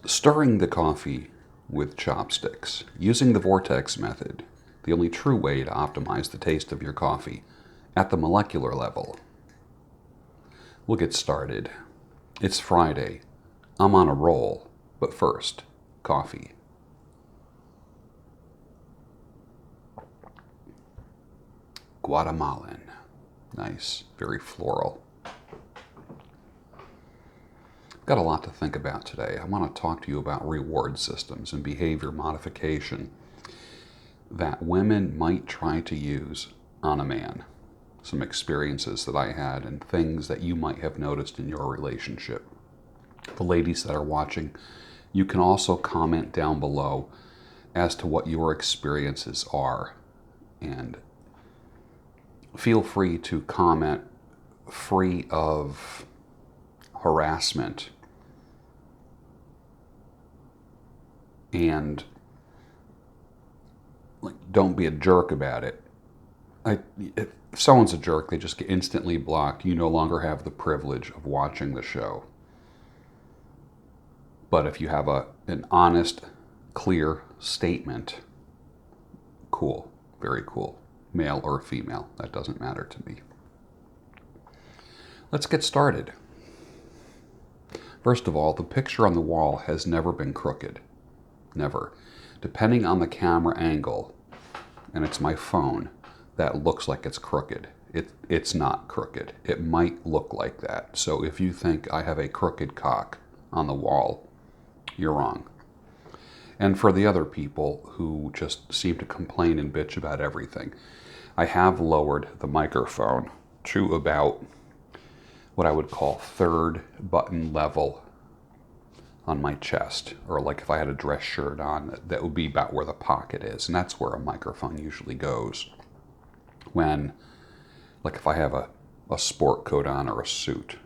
Stirring the coffee with chopsticks, using the vortex method, the only true way to optimize the taste of your coffee at the molecular level. We'll get started. It's Friday. I'm on a roll, but first, coffee. Guatemalan. Nice, very floral. Got a lot to think about today. I want to talk to you about reward systems and behavior modification that women might try to use on a man. Some experiences that I had and things that you might have noticed in your relationship. The ladies that are watching, you can also comment down below as to what your experiences are. And feel free to comment free of harassment and don't be a jerk about it. If someone's a jerk, they just get instantly blocked. You no longer have the privilege of watching the show. But if you have an honest, clear statement, cool, very cool. Male or female, that doesn't matter to me. Let's get started. First of all, the picture on the wall has never been crooked. Never. Depending on the camera angle, and it's my phone, that looks like it's crooked. It's not crooked. It might look like that. So if you think I have a crooked cock on the wall, you're wrong. And for the other people who just seem to complain and bitch about everything, I have lowered the microphone to about what I would call third button level on my chest, or like if I had a dress shirt on, that would be about where the pocket is, and that's where a microphone usually goes. When, like if I have a sport coat on or a suit,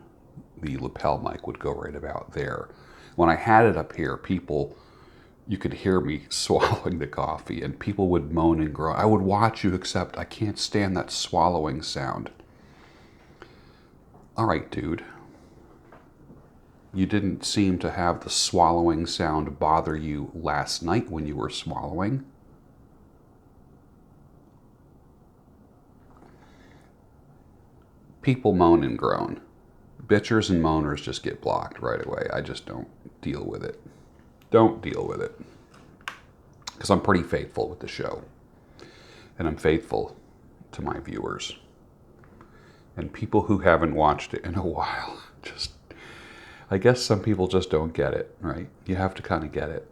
the lapel mic would go right about there. When I had it up here, you could hear me swallowing the coffee, and people would moan and groan. I would watch you, except I can't stand that swallowing sound. All right, dude. You didn't seem to have the swallowing sound bother you last night when you were swallowing. People moan and groan. Bitchers and moaners just get blocked right away. I just don't deal with it. Don't deal with it. Because I'm pretty faithful with the show. And I'm faithful to my viewers. And people who haven't watched it in a while, I guess some people just don't get it, right? You have to kind of get it.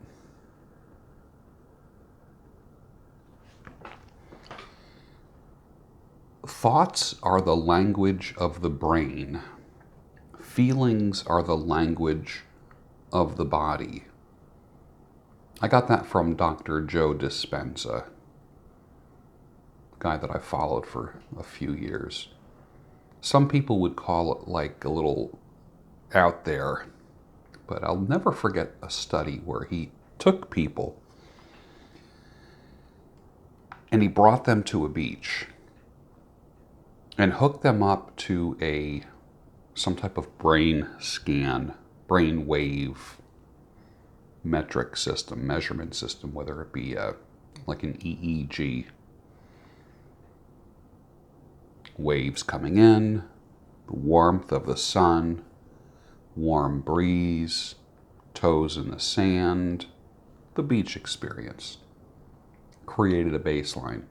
Thoughts are the language of the brain. Feelings are the language of the body. I got that from Dr. Joe Dispenza, a guy that I followed for a few years. Some people would call it like a little out there, but I'll never forget a study where he took people and he brought them to a beach and hooked them up to some type of brain scan, brain wave metric system, measurement system, whether it be like an EEG, waves coming in, the warmth of the sun, warm breeze, toes in the sand, the beach experience. Created a baseline.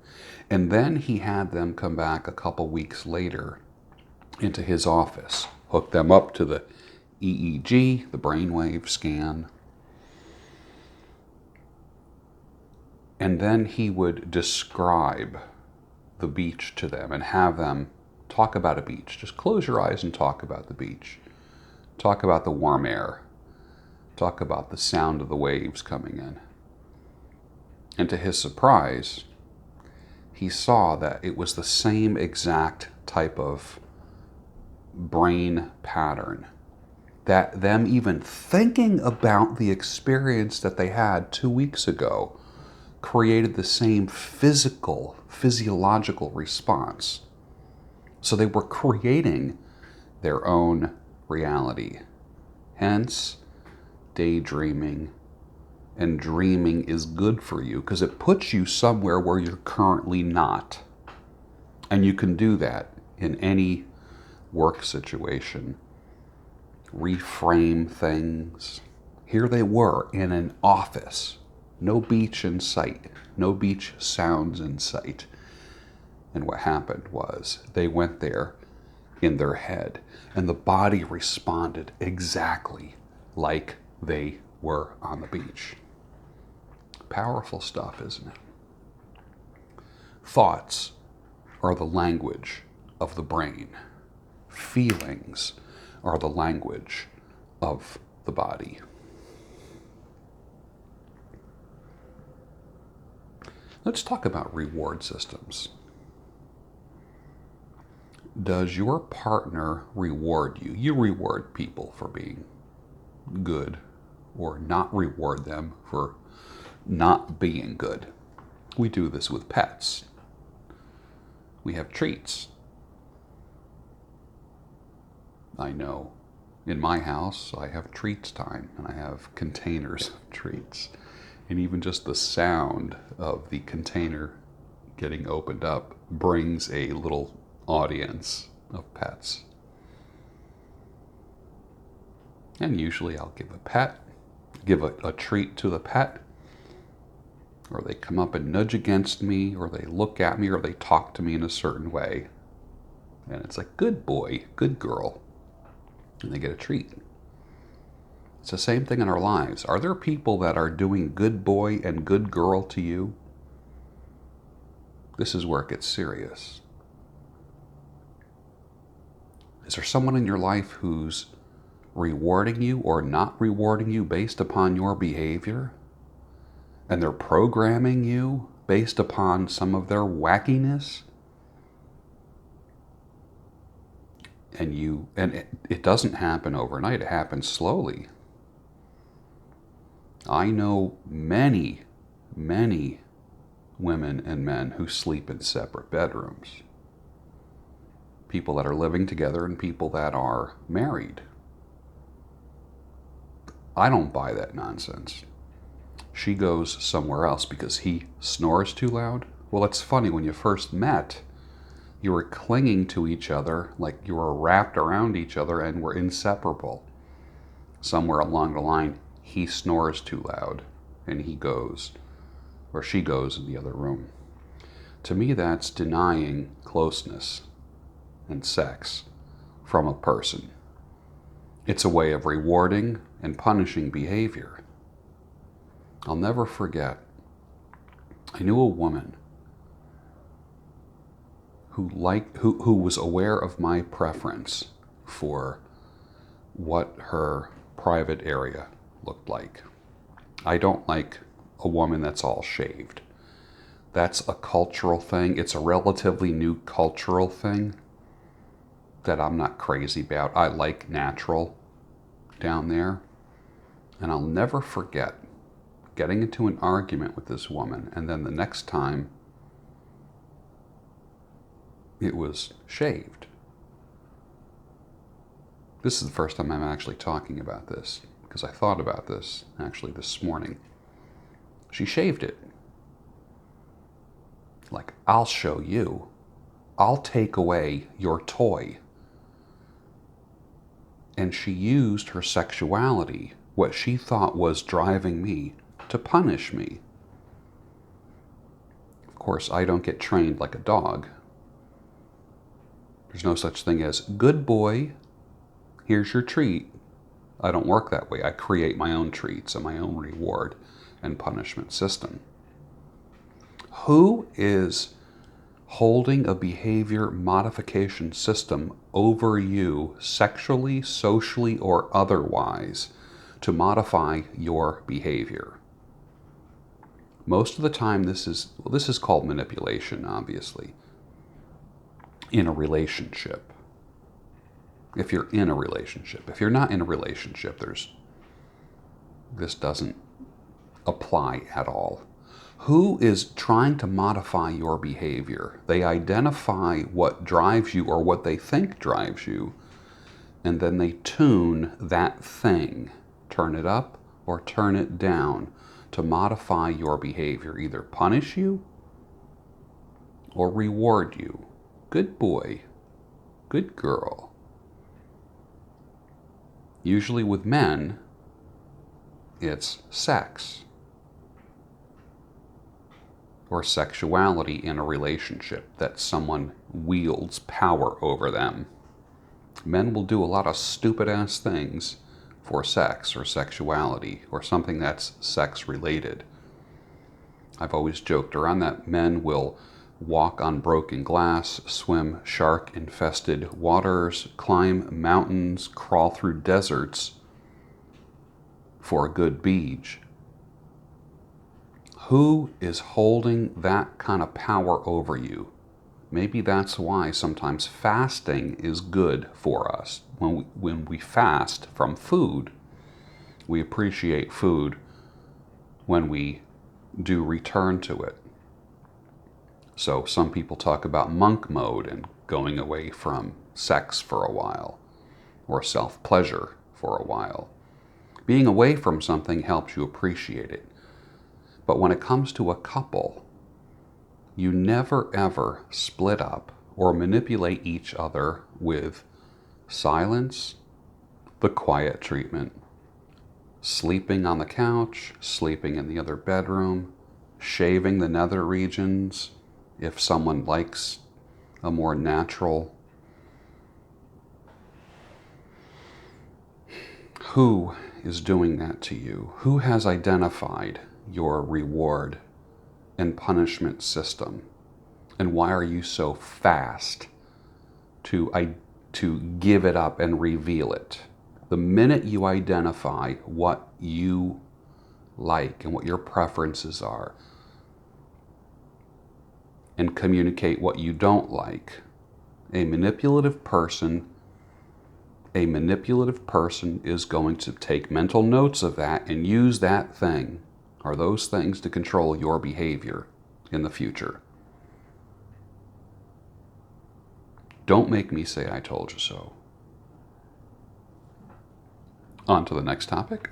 And then he had them come back a couple weeks later into his office, hook them up to the EEG, the brainwave scan, and then he would describe the beach to them and have them talk about a beach. Just close your eyes and talk about the beach. Talk about the warm air. Talk about the sound of the waves coming in. And to his surprise, he saw that it was the same exact type of brain pattern. That them even thinking about the experience that they had 2 weeks ago created the same physiological response. So they were creating their own reality. Hence, daydreaming, and dreaming is good for you because it puts you somewhere where you're currently not. And you can do that in any work situation. Reframe things. Here they were in an office. No beach in sight. No beach sounds in sight. And what happened was they went there in their head, and the body responded exactly like they were on the beach. Powerful stuff, isn't it? Thoughts are the language of the brain. Feelings are the language of the body. Let's talk about reward systems. Does your partner reward you? You reward people for being good or not reward them for not being good. We do this with pets. We have treats. I know in my house I have treats time and I have containers of treats. And even just the sound of the container getting opened up brings a little audience of pets. And usually I'll give a treat to the pet, or they come up and nudge against me, or they look at me, or they talk to me in a certain way. And it's like, good boy, good girl. And they get a treat. It's the same thing in our lives. Are there people that are doing good boy and good girl to you? This is where it gets serious. Is there someone in your life who's rewarding you or not rewarding you based upon your behavior? And they're programming you based upon some of their wackiness? And it doesn't happen overnight, it happens slowly. I know many, many women and men who sleep in separate bedrooms. People that are living together and people that are married. I don't buy that nonsense. She goes somewhere else because he snores too loud. Well, it's funny, when you first met, you were clinging to each other like you were wrapped around each other and were inseparable. Somewhere along the line, he snores too loud and he goes, or she goes in the other room. To me, that's denying closeness and sex from a person. It's a way of rewarding and punishing behavior. I'll never forget, I knew a woman who was aware of my preference for what her private area looked like. I don't like a woman that's all shaved. That's a cultural thing. It's a relatively new cultural thing that I'm not crazy about. I like natural down there. And I'll never forget getting into an argument with this woman, and then the next time it was shaved. This is the first time I'm actually talking about this, because I thought about this actually this morning. She shaved it. Like, I'll show you. I'll take away your toy. And she used her sexuality, what she thought was driving me, to punish me. Of course, I don't get trained like a dog. There's no such thing as, good boy, here's your treat. I don't work that way. I create my own treats and my own reward and punishment system. Who is holding a behavior modification system over you sexually, socially, or otherwise to modify your behavior? Most of the time this is called manipulation, obviously, in a relationship. If you're in a relationship. If you're not in a relationship, this doesn't apply at all. Who is trying to modify your behavior? They identify what drives you or what they think drives you, and then they tune that thing. Turn it up or turn it down to modify your behavior, either punish you or reward you. Good boy, good girl. Usually with men, it's sex or sexuality in a relationship, that someone wields power over them. Men will do a lot of stupid ass things for sex or sexuality or something that's sex related. I've always joked around that men will walk on broken glass, swim shark infested waters, climb mountains, crawl through deserts for a good beach. Who is holding that kind of power over you? Maybe that's why sometimes fasting is good for us. When we fast from food, we appreciate food when we do return to it. So some people talk about monk mode and going away from sex for a while, or self-pleasure for a while. Being away from something helps you appreciate it. But when it comes to a couple, you never ever split up or manipulate each other with silence, the quiet treatment, sleeping on the couch, sleeping in the other bedroom, shaving the nether regions if someone likes a more natural. Who is doing that to you? Who has identified your reward and punishment system? And why are you so fast to give it up and reveal it? The minute you identify what you like and what your preferences are, and communicate what you don't like, a manipulative person is going to take mental notes of that and use that thing or those things to control your behavior in the future. Don't make me say I told you so. On to the next topic.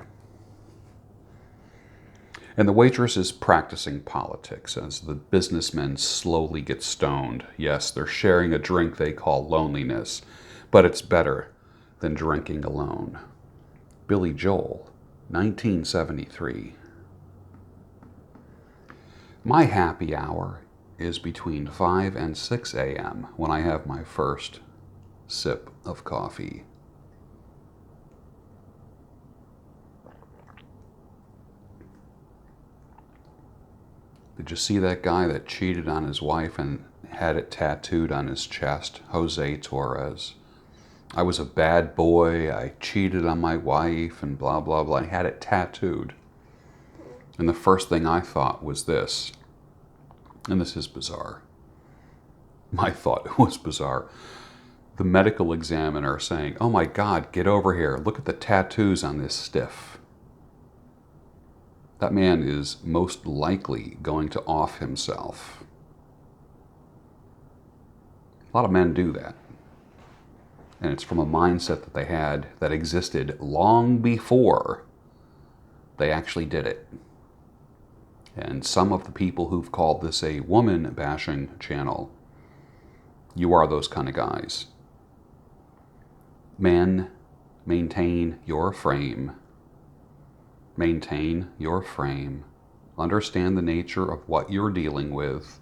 And the waitress is practicing politics as the businessmen slowly get stoned. Yes, they're sharing a drink they call loneliness, but it's better than drinking alone. Billy Joel, 1973. My happy hour is between 5 and 6 a.m. when I have my first sip of coffee. Did you see that guy that cheated on his wife and had it tattooed on his chest? Jose Torres. I was a bad boy, I cheated on my wife, and blah, blah, blah. He had it tattooed. And the first thing I thought was this, and this is bizarre. My thought was bizarre. The medical examiner saying, "Oh my God, get over here. Look at the tattoos on this stiff." That man is most likely going to off himself. A lot of men do that. And it's from a mindset that they had that existed long before they actually did it. And some of the people who've called this a woman bashing channel, you are those kind of guys. Men, maintain your frame. Maintain your frame. Understand the nature of what you're dealing with.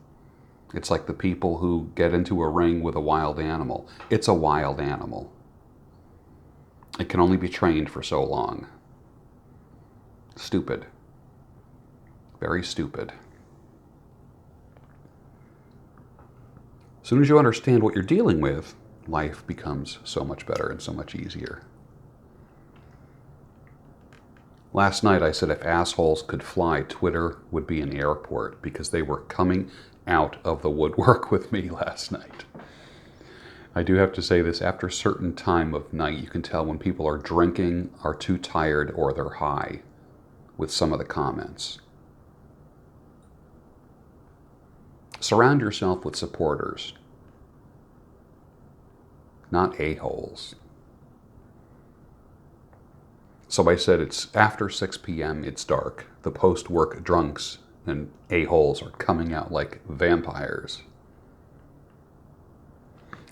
It's like the people who get into a ring with a wild animal. It's a wild animal. It can only be trained for so long. Stupid. Very stupid. As soon as you understand what you're dealing with, life becomes so much better and so much easier. Last night I said if assholes could fly, Twitter would be an airport because they were coming out of the woodwork with me last night. I do have to say this, after a certain time of night, you can tell when people are drinking, are too tired, or they're high with some of the comments. Surround yourself with supporters, not a-holes. Somebody said it's after 6 p.m., it's dark. The post-work drunks and a-holes are coming out like vampires.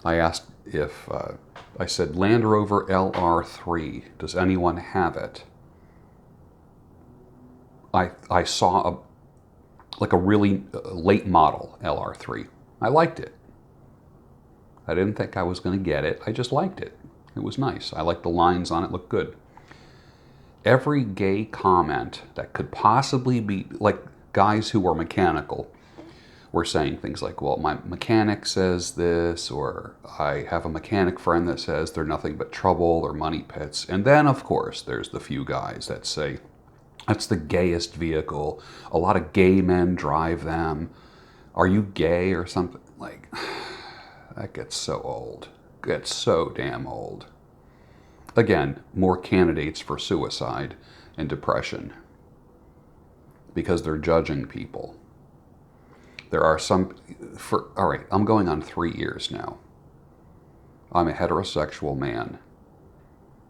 I asked if, I said, Land Rover LR3, does anyone have it? I saw a really late model LR3. I liked it. I didn't think I was going to get it. I just liked it. It was nice. I liked the lines on it, looked good. Every gay comment that could possibly be, like guys who were mechanical, were saying things like, well, my mechanic says this, or I have a mechanic friend that says they're nothing but trouble or money pits. And then, of course, there's the few guys that say, that's the gayest vehicle. A lot of gay men drive them. Are you gay or something? Like, that gets so old. Gets so damn old. Again, more candidates for suicide and depression because they're judging people. There are some, all right, I'm going on 3 years now. I'm a heterosexual man.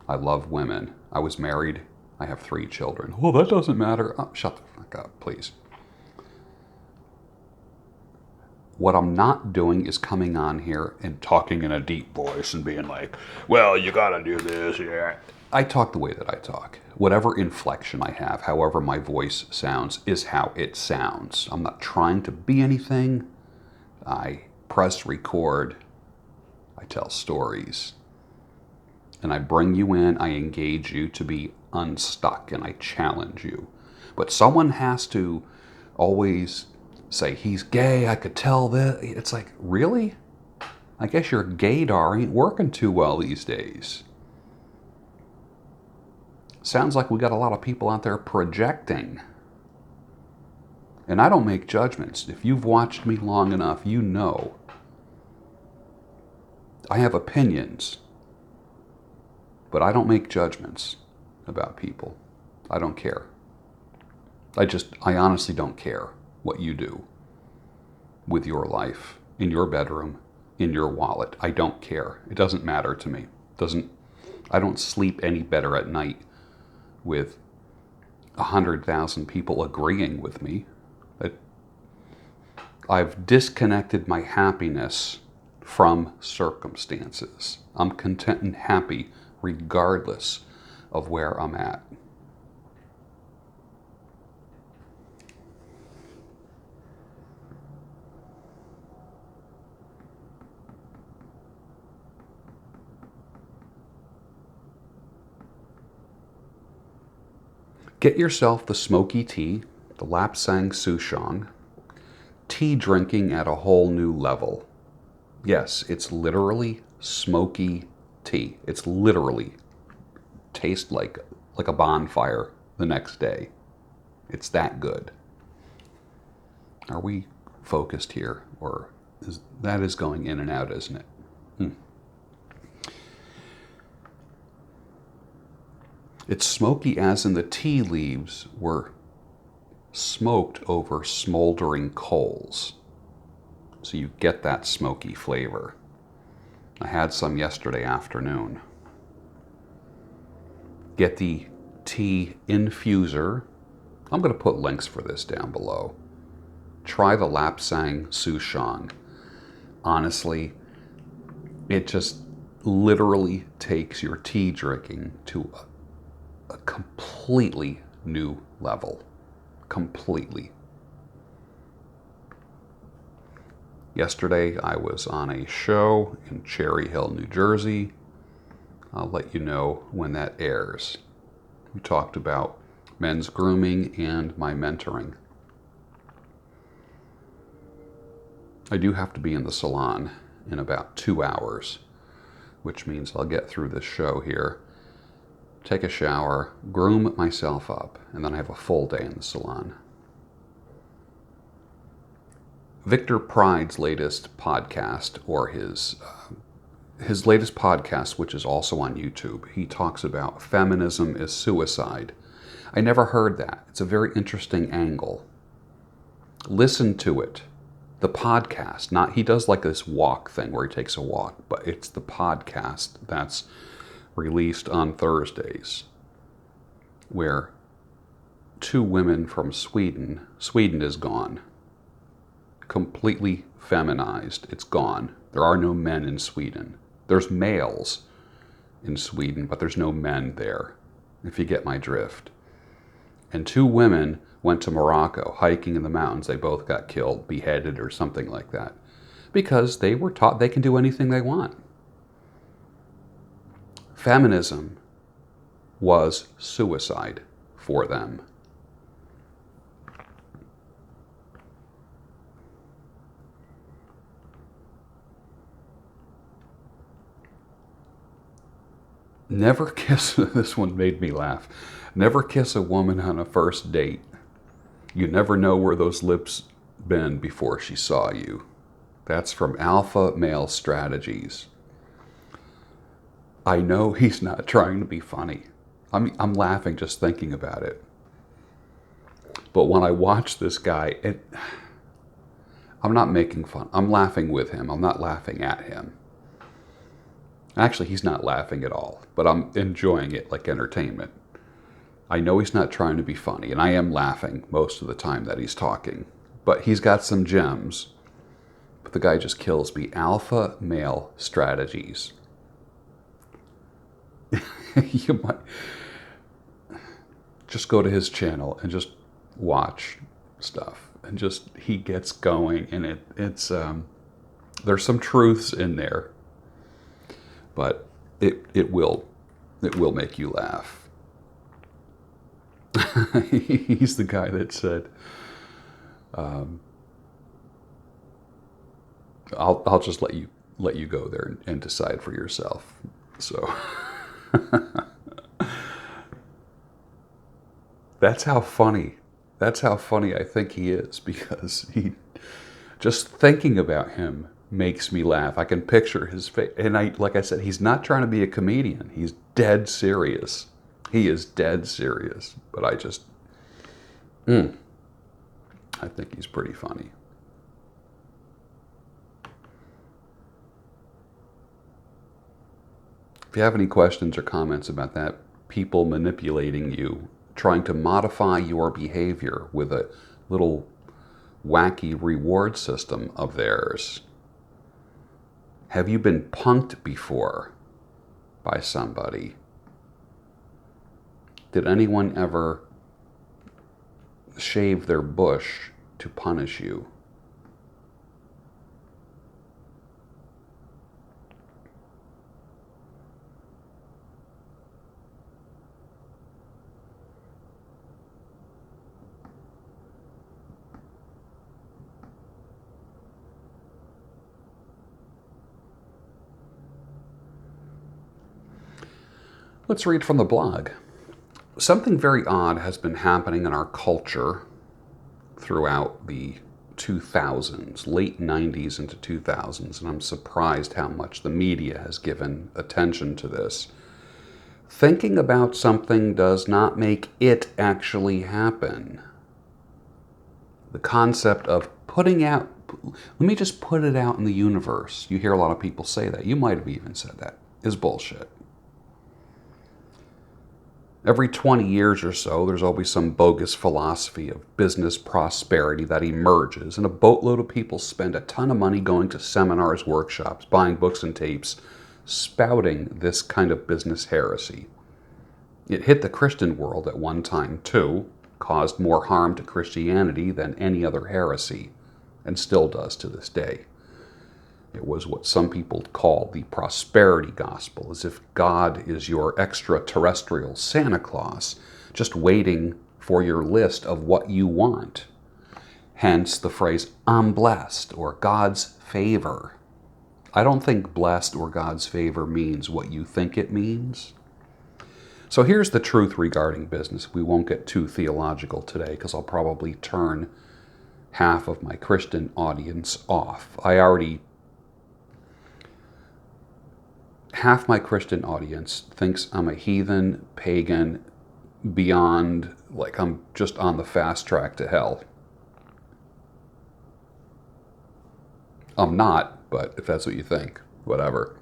I love women. I was married. I have 3 children. Well, that doesn't matter. Oh, shut the fuck up, please. What I'm not doing is coming on here and talking in a deep voice and being like, well, you gotta do this, yeah. I talk the way that I talk. Whatever inflection I have, however my voice sounds, is how it sounds. I'm not trying to be anything. I press record. I tell stories. And I bring you in, I engage you to be unstuck, and I challenge you. But someone has to always say, he's gay, I could tell that. It's like, really? I guess your gaydar ain't working too well these days. Sounds like we got a lot of people out there projecting. And I don't make judgments. If you've watched me long enough, you know. I have opinions. But I don't make judgments about people. I don't care. I honestly don't care what you do with your life, in your bedroom, in your wallet. I don't care. It doesn't matter to me. I don't sleep any better at night with 100,000 people agreeing with me. I've disconnected my happiness from circumstances. I'm content and happy regardless of where I'm at. Get yourself the smoky tea, the Lapsang Souchong, tea drinking at a whole new level. Yes, it's literally smoky tea. It's literally tastes like a bonfire the next day. It's that good. Are we focused here? Or that is going in and out, isn't it? It's smoky as in the tea leaves were smoked over smoldering coals. So you get that smoky flavor. I had some yesterday afternoon. Get the tea infuser. I'm going to put links for this down below. Try the Lapsang Souchong. Honestly, it just literally takes your tea drinking to a completely new level. Completely. Yesterday I was on a show in Cherry Hill, New Jersey. I'll let you know when that airs. We talked about men's grooming and my mentoring. I do have to be in the salon in about 2 hours, which means I'll get through this show here, take a shower, groom myself up, and then I have a full day in the salon. Victor Pride's latest podcast, or his latest podcast, which is also on YouTube, he talks about feminism is suicide. I never heard that. It's a very interesting angle. Listen to it. The podcast, he does like this walk thing where he takes a walk, but it's the podcast that's released on Thursdays. where two women from Sweden is gone. Completely feminized. It's gone. There are no men in Sweden. There's males in Sweden, but there's no men there, if you get my drift. And two women went to Morocco hiking in the mountains. They both got killed, beheaded, or something like that, because they were taught they can do anything they want. Feminism was suicide for them. Never kiss, this one made me laugh. Never kiss a woman on a first date. You never know where those lips been before she saw you. That's from Alpha Male Strategies. I know he's not trying to be funny. I'm laughing just thinking about it. But when I watch this guy, I'm not making fun. I'm laughing with him. I'm not laughing at him. Actually, he's not laughing at all, but I'm enjoying it like entertainment. I know he's not trying to be funny, and I am laughing most of the time that he's talking. But he's got some gems. But the guy just kills me. Alpha Male Strategies. You might just go to his channel and just watch stuff. And just, he gets going, and it's there's some truths in there. But it will make you laugh. He's the guy that said, "I'll just let you go there and decide for yourself." So that's how funny I think he is, because he, just thinking about him makes me laugh. I can picture his face, and like I said, he's not trying to be a comedian. He's dead serious. He is dead serious. But I just, I think he's pretty funny. If you have any questions or comments about that, people manipulating you, trying to modify your behavior with a little wacky reward system of theirs. Have you been punked before by somebody? Did anyone ever shave their bush to punish you? Let's read from the blog. Something very odd has been happening in our culture throughout the 2000s, late 90s into 2000s, and I'm surprised how much the media has given attention to this. Thinking about something does not make it actually happen. The concept of putting out, let me just put it out in the universe. You hear a lot of people say that. You might have even said that. Is bullshit. Every 20 years or so, there's always some bogus philosophy of business prosperity that emerges, and a boatload of people spend a ton of money going to seminars, workshops, buying books and tapes, spouting this kind of business heresy. It hit the Christian world at one time, too, caused more harm to Christianity than any other heresy, and still does to this day. It was what some people call the prosperity gospel, as if God is your extraterrestrial Santa Claus, just waiting for your list of what you want. Hence the phrase, I'm blessed, or God's favor. I don't think blessed or God's favor means what you think it means. So here's the truth regarding business. We won't get too theological today, because I'll probably turn half of my Christian audience off. Half my Christian audience thinks I'm a heathen, pagan, beyond, like I'm just on the fast track to hell. I'm not, but if that's what you think, whatever.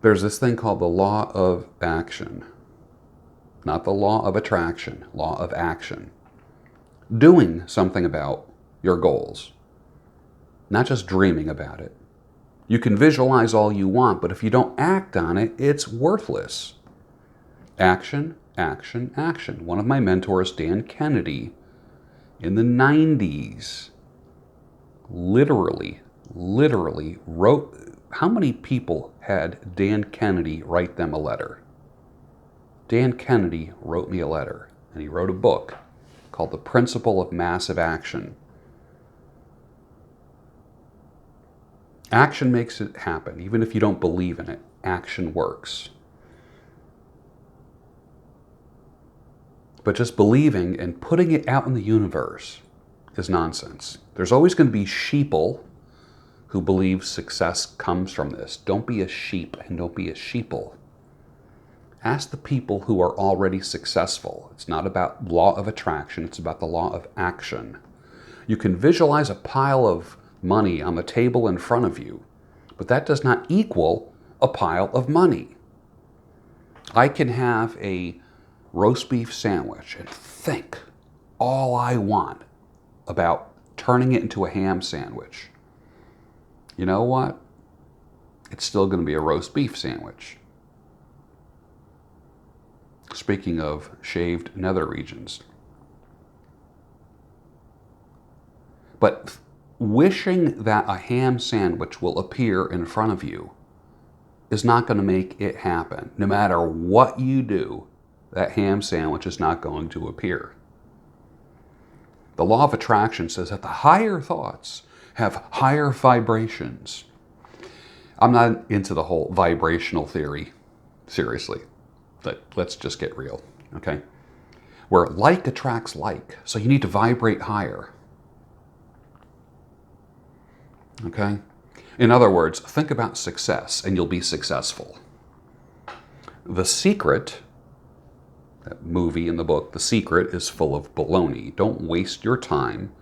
There's this thing called the law of action. Not the law of attraction, law of action. Doing something about your goals, not just dreaming about it. You can visualize all you want, but if you don't act on it, it's worthless. Action, action, action. One of my mentors, Dan Kennedy, in the 90s, literally wrote, how many people had Dan Kennedy write them a letter? Dan Kennedy wrote me a letter, and he wrote a book called The Principle of Massive Action. Action makes it happen. Even if you don't believe in it, action works. But just believing and putting it out in the universe is nonsense. There's always going to be sheeple who believe success comes from this. Don't be a sheep and don't be a sheeple. Ask the people who are already successful. It's not about law of attraction, it's about the law of action. You can visualize a pile of money on the table in front of you, but that does not equal a pile of money. I can have a roast beef sandwich and think all I want about turning it into a ham sandwich. You know what? It's still going to be a roast beef sandwich. Speaking of shaved nether regions. But wishing that a ham sandwich will appear in front of you is not going to make it happen. No matter what you do, that ham sandwich is not going to appear. The law of attraction says that the higher thoughts have higher vibrations. I'm not into the whole vibrational theory, seriously. But let's just get real, okay? Where like attracts like, so you need to vibrate higher. Okay? In other words, think about success and you'll be successful. The Secret, that movie in the book, The Secret, is full of baloney. Don't waste your time.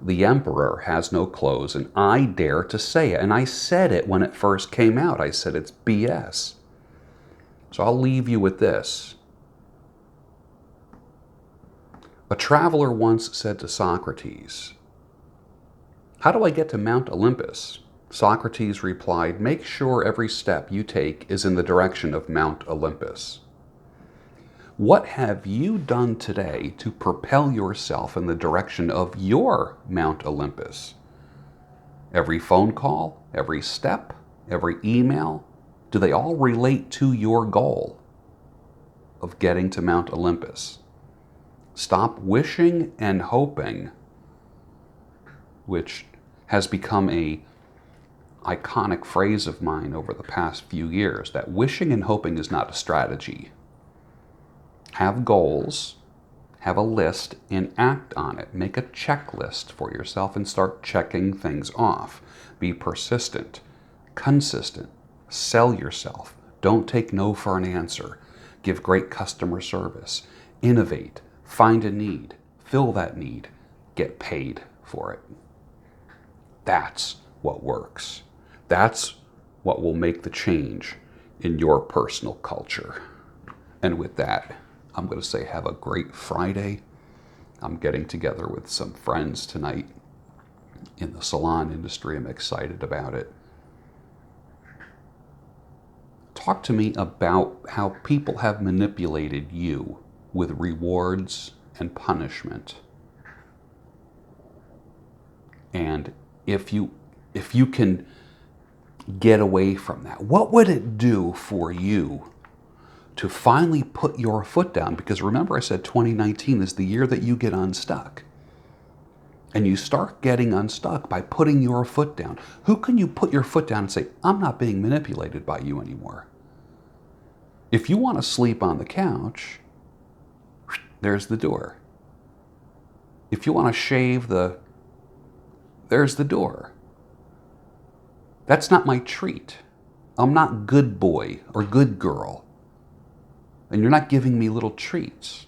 The emperor has no clothes, and I dare to say it. And I said it when it first came out. I said it's BS. So I'll leave you with this. A traveler once said to Socrates, "How do I get to Mount Olympus?" Socrates replied, "Make sure every step you take is in the direction of Mount Olympus." What have you done today to propel yourself in the direction of your Mount Olympus? Every phone call, every step, every email, do they all relate to your goal of getting to Mount Olympus? Stop wishing and hoping, which has become a iconic phrase of mine over the past few years, that wishing and hoping is not a strategy. Have goals, have a list, and act on it. Make a checklist for yourself and start checking things off. Be persistent, consistent. Sell yourself. Don't take no for an answer. Give great customer service. Innovate. Find a need. Fill that need. Get paid for it. That's what works. That's what will make the change in your personal culture. And with that, I'm going to say have a great Friday. I'm getting together with some friends tonight in the salon industry. I'm excited about it. Talk to me about how people have manipulated you with rewards and punishment. And if you can get away from that, what would it do for you to finally put your foot down? Because remember, I said 2019 is the year that you get unstuck. And you start getting unstuck by putting your foot down. Who can you put your foot down and say, I'm not being manipulated by you anymore? If you want to sleep on the couch, there's the door. If you want to shave there's the door. That's not my treat. I'm not good boy or good girl. And you're not giving me little treats.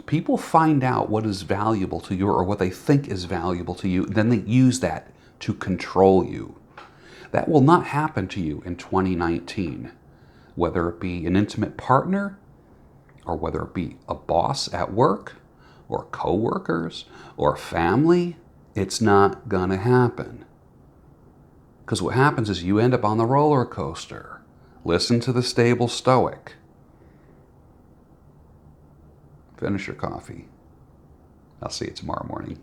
People find out what is valuable to you or what they think is valuable to you, then they use that to control you. That will not happen to you in 2019, whether it be an intimate partner, or whether it be a boss at work, or coworkers, or family. It's not gonna happen. Because what happens is you end up on the roller coaster. Listen to the stable stoic. Finish your coffee. I'll see you tomorrow morning.